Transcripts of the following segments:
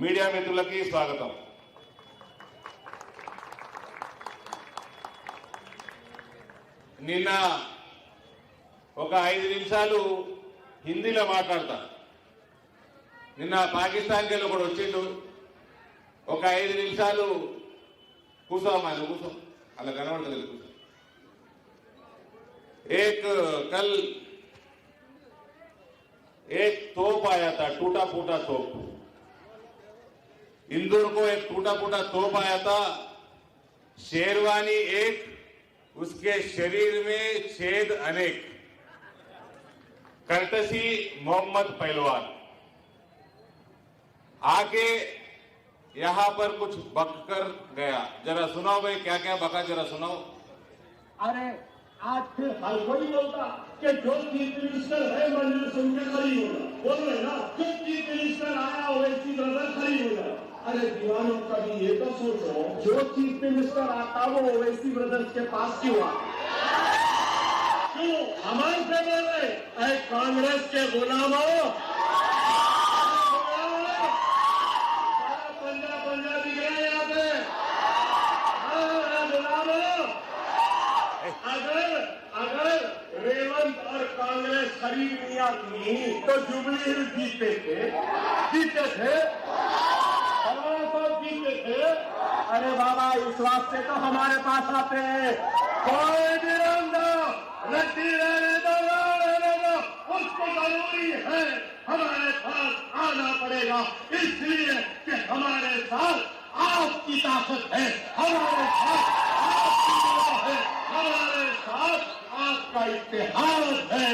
Media మిత్రులకి స్వాగతం. నిన్న ఒక 5 నిమిషాలు హిందీలో మాట్లాడతా. నిన్న పాకిస్తాన్కి వెళ్ళి ఒకడు వచ్చిండు. ఒక 5 నిమిషాలు కూర్చోమ్మా, నువ్వు కూర్చో, అలా కనబడతలేదు, కూర్చో. कल एक तोप आया था, टूटा फूटा तोप. इंदौर को एक टूटा फूटा तोप आया था. शेरवानी एक, उसके शरीर में छेद अनेक. कर्टसी मोहम्मद पहलवान आके यहां पर कुछ बक कर गया. जरा सुनाओ भाई, क्या क्या बका, जरा सुनाओ. अरे आज फिर हर कोई बोलता कि जो चीफ मिनिस्टर है मंजूर सिंह के खड़ी होगा, बोल रहे ना, जो चीफ मिनिस्टर आया ओवैसी ब्रदर खड़ी होगा. अरे दीवानों का भी ये तो सोचो, जो चीफ मिनिस्टर आता वो ओवैसी ब्रदर्स के पास क्यों आ? क्यों हमारे से बोल रहे? अरे कांग्रेस के गुलामों, पंजा दिख रहा है यहाँ पे. अगर रेवंत और कांग्रेस खरीद नहीं आती तो जुबली हिल्स जीते थे. जीते थे. अरे बाबा, इस वास्ते तो हमारे पास आते हैं. कोई भी रंगा रद्दी रहने दो, उसको जरूरी है हमारे पास आना पड़ेगा. इसलिए कि हमारे साथ आपकी ताकत है, हमारे साथ आपकी ताकत है, हमारे साथ आपका इतिहास है.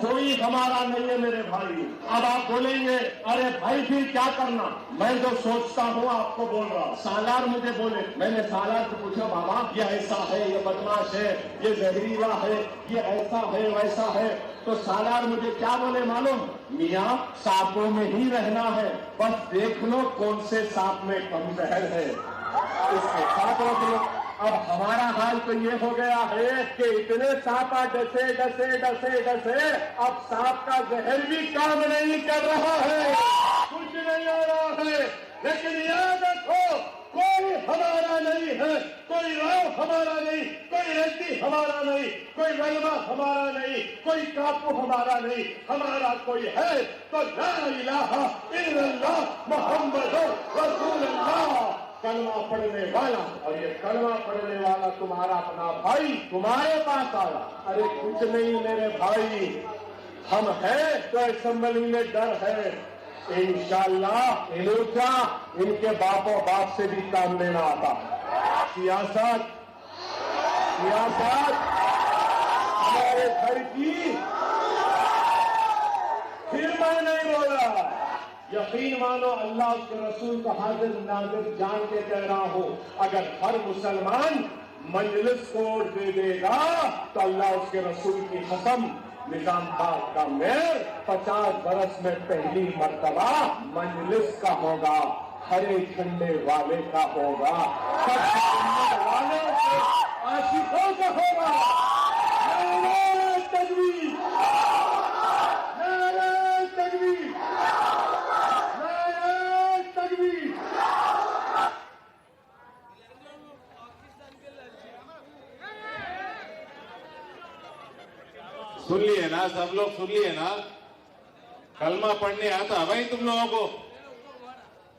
कोई हमारा नहीं है मेरे भाई. अब आप बोलेंगे अरे भाई फिर क्या करना? मैं जो सोचता हूँ आपको बोल रहा हूँ. सालार मुझे बोले, मैंने सालार से पूछा, बाबा ये ऐसा है, ये बदमाश है, ये जहरीला है, ये ऐसा है, वैसा है. तो सालार मुझे क्या बोले मालूम? मियाँ सांपों में ही रहना है, बस देख लो कौन से सांप में कम जहर है, उसके साथ रख लो. अब हमारा हाल तो ये हो गया है कि इतने सांप डसे डसे डसे डसे अब सांप का जहर भी काम नहीं कर रहा है, कुछ नहीं हो रहा है. लेकिन याद रखो, कोई हमारा नहीं है, कोई राव हमारा नहीं, कोई रेड्डी हमारा नहीं, कोई वल्मा हमारा नहीं, कोई कापू हमारा नहीं. हमारा कोई है तो ला इलाहा इल्लल्लाह मुहम्मदुर रसूलुल्लाह, कलमा पढ़ने वाला. और ये कलमा पढ़ने वाला तुम्हारा अपना भाई तुम्हारे पास आया. अरे कुछ नहीं मेरे भाई, हम हैं तो असेंबली में डर है. इंशाअल्लाह इनके बापों बाप से भी काम लेना आता. सियासत हमारे घर की. फिर मैं नहीं बोला, यकीन मानो अल्लाह उसके रसूल को हाजिर नाजिर जान के कह रहा हूं, अगर हर मुसलमान मजलिस को वोट दे देगा तो अल्लाह उसके रसूल की कसम, निजामाबाद का मेयर 50 बरस में पहली मर्तबा मजलिस का होगा, हरे झंडे वाले का होगा, वाले के आशिकों का होगा. तजवीज सुन लिए ना, सब लोग सुन लिए ना. कलमा पढ़ने आता भाई तुम लोगों को?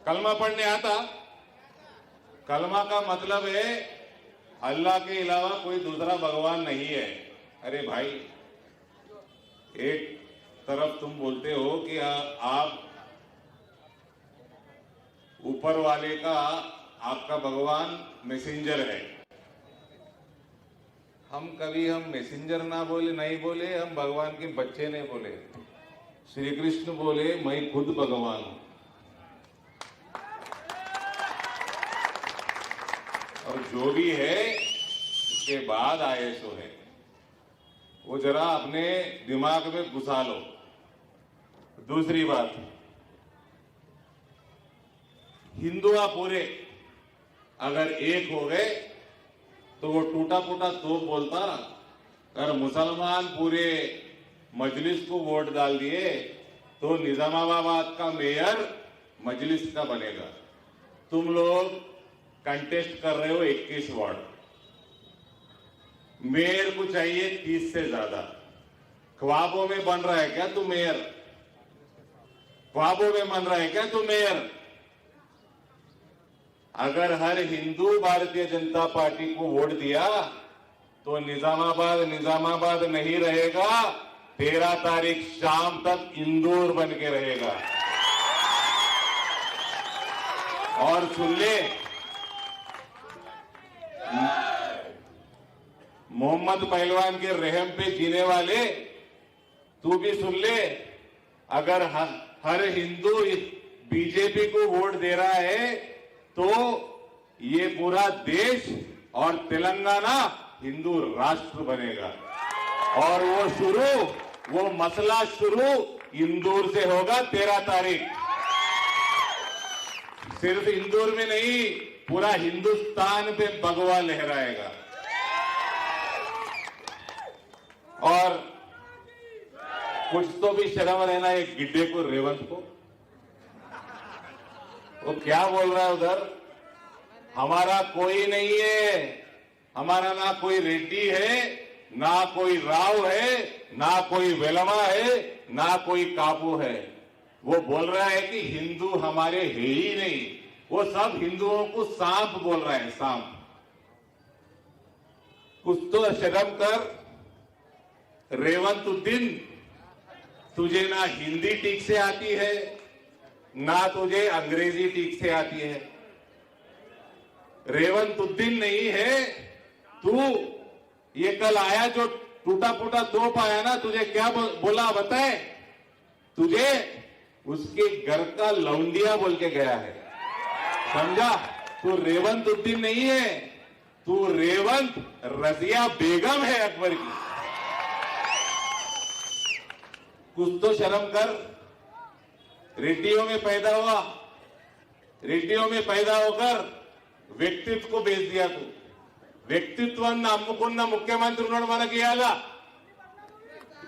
कलमा पढ़ने आता? कलमा का मतलब है अल्लाह के अलावा कोई दूसरा भगवान नहीं है. अरे भाई, एक तरफ तुम बोलते हो कि आप ऊपर वाले का, आपका भगवान मैसेंजर है. हम मैसेंजर ना बोले, नहीं बोले, हम भगवान के बच्चे नहीं बोले. श्री कृष्ण बोले मैं खुद भगवान हूं. और जो भी है उसके बाद आए सो है, वो जरा अपने दिमाग में घुसा लो. दूसरी बात, हिंदुआ पूरे अगर एक हो गए तो वो टूटा फूटा तोप बोलता. अगर मुसलमान पूरे मजलिस को वोट डाल दिए तो निजामाबाद का मेयर मजलिस का बनेगा। तुम लोग कंटेस्ट कर रहे हो 21 वार्ड, मेयर को चाहिए 30 से ज्यादा। ख्वाबों में बन रहा है क्या तू मेयर? ख्वाबों में बन रहा है क्या तू मेयर? अगर हर हिंदू भारतीय जनता पार्टी को वोट दिया तो निजामाबाद नहीं रहेगा, 13 तारीख शाम तक इंदौर बन के रहेगा। और सुन ले, मोहम्मद पहलवान के रहम पे जीने वाले, तू भी सुन ले, अगर हर हिंदू बीजेपी को वोट दे रहा है तो ये पूरा देश और तेलंगाना हिंदू राष्ट्र बनेगा। और वो मसला शुरू इंदौर से होगा 13 तारीख। सिर्फ इंदौर में नहीं, पूरा हिंदुस्तान पे भगवा लहराएगा। और कुछ तो भी शर्म रहना एक गिड्डे को, रेवंत को। वो क्या बोल रहा है उधर? हमारा कोई नहीं है, हमारा ना कोई रेड्डी है, ना कोई राव है, ना कोई वेलमा है, ना कोई काबू है। वो बोल रहा है कि हिंदू हमारे है ही नहीं। वो सब हिंदुओं को सांप बोल रहा है, सांप। कुछ तो शर्म कर रेवंतुद्दीन। तुझे ना हिंदी ठीक से आती है, ना तुझे अंग्रेजी ठीक से आती है। रेवंतुद्दीन नहीं है तू। ये कल आया जो टूटा फूटा तोप आया ना, तुझे क्या बोला बताए? तुझे उसके घर का लौंडिया बोल के गया है, समझा? तू रेवंतुद्दीन नहीं है, तू रेवंत रजिया बेगम है अकबर की। कुछ तो शर्म कर। रेड्डियों में पैदा हुआ, रेड्डियों में पैदा होकर व्यक्तित्व को बेच दिया तू। వ్యక్తిత్వాన్ని అమ్ముకున్న ముఖ్యమంత్రి ఉన్నాడు మనకి ఇయాల.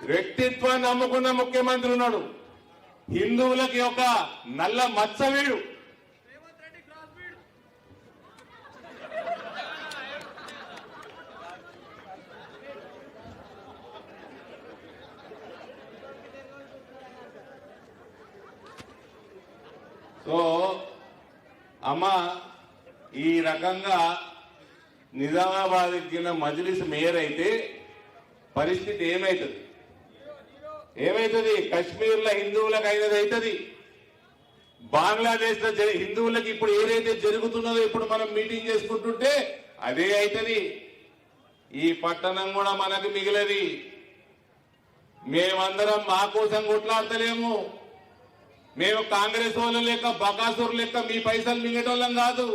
వ్యక్తిత్వాన్ని అమ్ముకున్న ముఖ్యమంత్రి ఉన్నాడు. హిందువులకి ఒక నల్ల మచ్చవీడు. సో అమ్మ ఈ రకంగా నిజామాబాద్ కింద మజ్లిస్ మేయర్ అయితే పరిస్థితి ఏమైతుంది? కశ్మీర్ లో హిందువులకు అయినది అవుతుంది, బంగ్లాదేశ్ లో హిందువులకు ఇప్పుడు ఏదైతే జరుగుతున్నదో ఇప్పుడు మనం మీటింగ్ చేసుకుంటుంటే అదే అవుతుంది. ఈ పట్టణం కూడా మనకు మిగిలది. మేమందరం మా కోసం కొట్లాడతలేము. మేము కాంగ్రెస్ వాళ్ళు లెక్క బకాసురు లెక్క మీ పైసలు మింగేటోళ్ళం కాదు.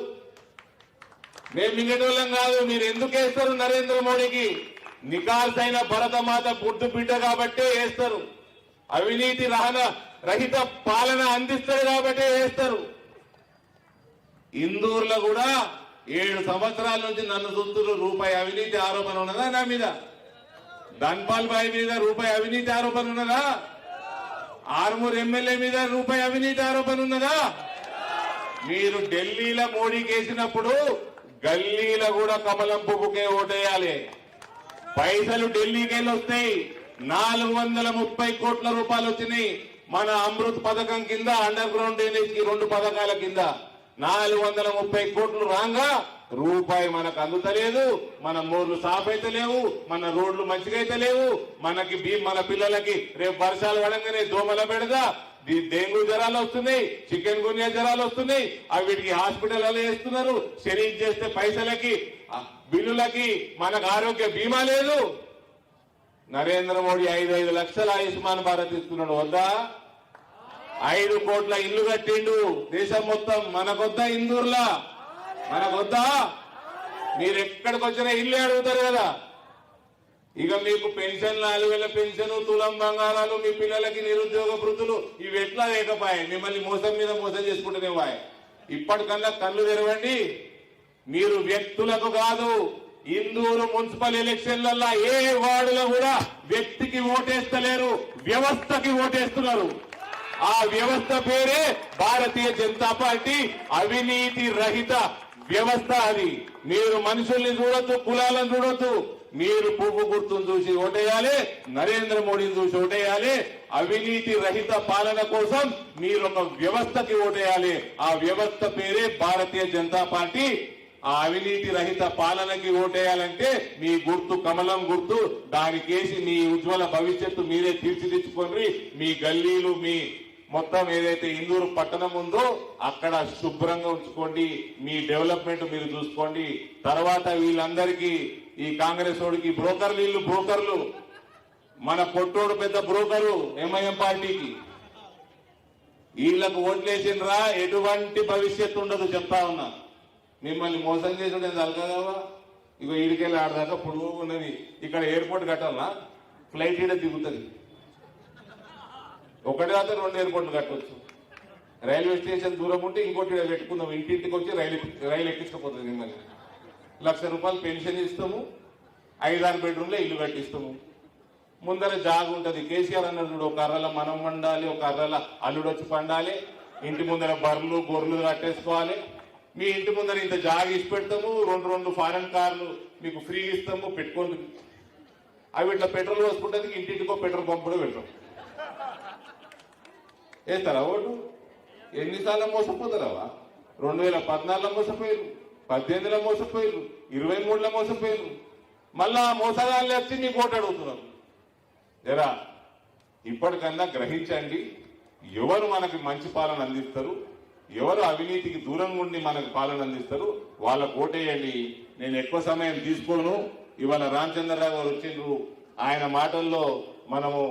మేము మింగేటోళ్ళం కాదు. మీరు ఎందుకు వేస్తారు నరేంద్ర మోడీకి? నికాల్సైన భరతమాత పుట్టు బిడ్డ కాబట్టే వేస్తారు. అవినీతి రహిత పాలన అందిస్తారు కాబట్టే వేస్తారు. ఇందూరులో కూడా 7 సంవత్సరాల నుంచి నన్ను చూస్తున్నారు. రూపాయి అవినీతి ఆరోపణ ఉన్నదా నా మీద? ధన్పాల్ బాయ్ మీద రూపాయి అవినీతి ఆరోపణ ఉన్నదా? ఆర్మూర్ ఎమ్మెల్యే మీద రూపాయి అవినీతి ఆరోపణ ఉన్నదా? మీరు ఢిల్లీలో మోడీకి వేసినప్పుడు గల్లీలో కూడా కమలం పువ్వుకే ఓటేయాలి. పైసలు ఢిల్లీకి వెళ్ళి వస్తాయి. 430 కోట్ల రూపాయలు వచ్చినాయి మన అమృత్ పథకం కింద, అండర్ గ్రౌండ్ డ్రైనేజ్ కి 2 పథకాల కింద 430 కోట్లు రాగా రూపాయి మనకు అందుతలేదు. మన మోర్లు సాఫ్ అయితే లేవు, మన రోడ్లు మంచిగా అయితే లేవు. మన పిల్లలకి రేపు వర్షాలు పడంగానే దోమల బెడద, డెంగ్యూ జ్వరాలు వస్తున్నాయి, చికెన్ గున్యా జ్వరాలు వస్తున్నాయి. అవి వీటికి హాస్పిటల్ వేస్తున్నారు. షరీఫ్ చేస్తే పైసలకి బిల్లులకి మనకు ఆరోగ్య బీమా లేదు. నరేంద్ర మోడీ 5 లక్షల ఆయుష్మాన్ భారత్ ఇస్తున్నాడు. వద్దా? 5 కోట్ల ఇల్లు కట్టిండు దేశం మొత్తం. మనకొద్దా? ఇందూర్లా మనకొద్దా? మీరు ఎక్కడికి వచ్చినా ఇల్లే అడుగుతారు కదా. ఇక మీకు పెన్షన్ 4,000 పెన్షన్, తులం బంగారాలు, మీ పిల్లలకి నిరుద్యోగ వృత్తులు ఇవి ఎట్లా లేకపోయాయి? మిమ్మల్ని మోసం మీద మోసం చేసుకుంటూనే వాయి. ఇప్పటికన్నా కళ్ళు తెరవండి. మీరు వ్యక్తులకు కాదు, ఇందూరు మున్సిపల్ ఎలక్షన్లలో ఏ వార్డులో కూడా వ్యక్తికి ఓటేస్తలేరు, వ్యవస్థకి ఓటేస్తున్నారు. ఆ వ్యవస్థ పేరే భారతీయ జనతా పార్టీ అవినీతి రహిత వ్యవస్థ. అది మీరు మనుషుల్ని చూడొద్దు, కులాలను చూడొద్దు, మీరు పువ్వు గుర్తును చూసి ఓటేయాలి, నరేంద్ర మోడీని చూసి ఓటేయాలి. అవినీతి రహిత పాలన కోసం మీరు ఒక వ్యవస్థకి ఓటేయాలి. ఆ వ్యవస్థ పేరే భారతీయ జనతా పార్టీ. ఆ అవినీతి రహిత పాలనకి ఓటేయాలంటే మీ గుర్తు కమలం గుర్తు. దానికేసి మీ ఉజ్వల భవిష్యత్తు మీరే తీర్చిదిద్దుకోండి. మీ గల్లీలు, మీ మొత్తం ఏదైతే ఇందూరు పట్టణం ఉందో అక్కడ శుభ్రంగా ఉంచుకోండి. మీ డెవలప్మెంట్ మీరు చూసుకోండి. తర్వాత వీళ్ళందరికీ ఈ కాంగ్రెస్ వాడికి బ్రోకర్లు, వీళ్ళు బ్రోకర్లు, మన పొట్టోడు పెద్ద బ్రోకరు ఎంఐఎం పార్టీకి. వీళ్ళకు ఓట్లేసిండ్రా ఎటువంటి భవిష్యత్తు ఉండదు చెప్తా ఉన్నా. మిమ్మల్ని మోసం చేసుడు తలకదావా. ఇగో ఈడికెళ్ళి ఆడదాకా పొడుగు ఉన్నది. ఇక్కడ ఎయిర్పోర్ట్ కట్టాలనా, ఫ్లైట్ ఈడ దిగుతుంది. ఒకటి కాదు 2 ఎయిర్పోర్ట్లు కట్టవచ్చు. రైల్వే స్టేషన్ దూరం ఉంటే ఇంకోటి పెట్టుకుందాం. ఇంటింటికి వచ్చి రైలు ఎక్కించకపోతుంది. మిమ్మల్ని ₹1,00,000 పెన్షన్ ఇస్తాము, 5-6 బెడ్రూమ్లో ఇల్లు కట్టిస్తాము. ముందర జాగు ఉంటుంది. కేసీఆర్ అన్నాడు చూడు, ఒక అర్రల మనం వండాలి, ఒక అర్రల అల్లుడు వచ్చి పండాలి, ఇంటి ముందర బర్రెలు గొర్రెలు కట్టేసుకోవాలి. మీ ఇంటి ముందర ఇంత జాగు ఇచ్చి పెడతాము, 2 ఫారెన్ కార్లు మీకు ఫ్రీ ఇస్తాము, పెట్టుకోండి. అవి ఇట్లా పెట్రోల్ పోసుకుంటే ఇంటింటికో పెట్రోల్ పంప్ కూడా పెడతాం. వేస్తారా ఓటు? ఎన్నిసార్లు మోసపోతారావా? 2014లో మోసపోయారు, 18లో మోసపోయారు, 23లో మోసపోయారు. మళ్ళా మోసగాళ్ళు వచ్చి మీకు ఓటు అడుగుతున్నారు. జరా ఇప్పటికన్నా గ్రహించండి. ఎవరు మనకి మంచి పాలన అందిస్తారు, ఎవరు అవినీతికి దూరంగా ఉండి మనకు పాలన అందిస్తారు, వాళ్ళకు ఓటేయండి. నేను ఎక్కువ సమయం తీసుకోను. ఇవాళ రామచంద్రరావు గారు వచ్చిండ్రు. ఆయన మాటల్లో మనము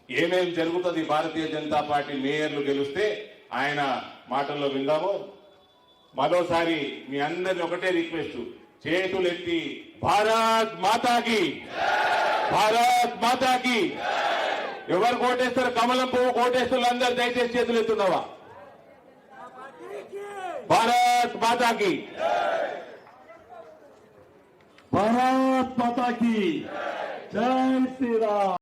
ఏమేం జరుగుతుంది భారతీయ జనతా పార్టీ మేయర్లు గెలిస్తే ఆయన మాటల్లో విందాము. మరోసారి మీ అందరిని ఒకటే రిక్వెస్ట్, చేతులెత్తి భారత్ మాతాకి, భారత్ మాతాకి. ఎవరు కోటేస్తారు? కమలం పువ్వు కోటేస్తారు అందరు దయచేసి చేతులు ఎత్తున్నావా? భారత్ మాతాకి, भारत माता की जय श्री राम।